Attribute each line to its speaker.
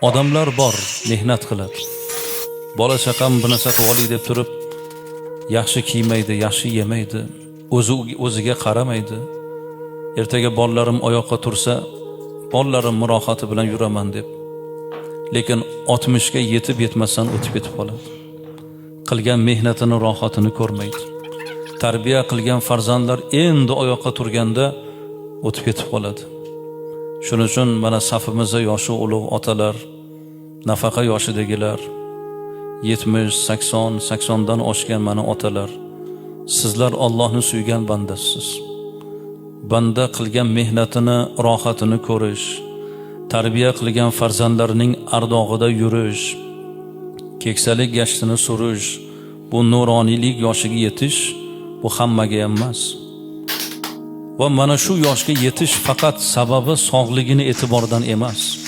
Speaker 1: Odamlar bor, mehnat qiladi. Bola chaqam bu narsa qilib deb turib, yaxshi kiymaydi, yaxshi yemaydi, o'ziga qaramaydi. Ertaga bolalarim oyoqqa tursa, bolalarim rohati bilan yuraman deb. Lekin 60 ga yetib yetmasdan o'tib ketib qoladi. Qilgan mehnatini, rohatini ko'rmaydi. Tarbiya qilgan farzandlar endi oyoqqa turganda o'tib ketib qoladi. Shuning uchun mana safimizda yoshi ulug' otalar, nafaqa yoshidagilar, 70, 80, 80 dan oshgan mana otalar, sizlar Allohni suygan bandasiz. Banda qilgan mehnatini, rohatini ko'rish, tarbiya qilgan farzandlarining ardog'ida yurish, keksalik gashtini surish, bu nuroniylik yoshiga yetish bu hammaga emas. Va mana shu yoshga yetish faqat sababi sog'ligini e'tibordan emas.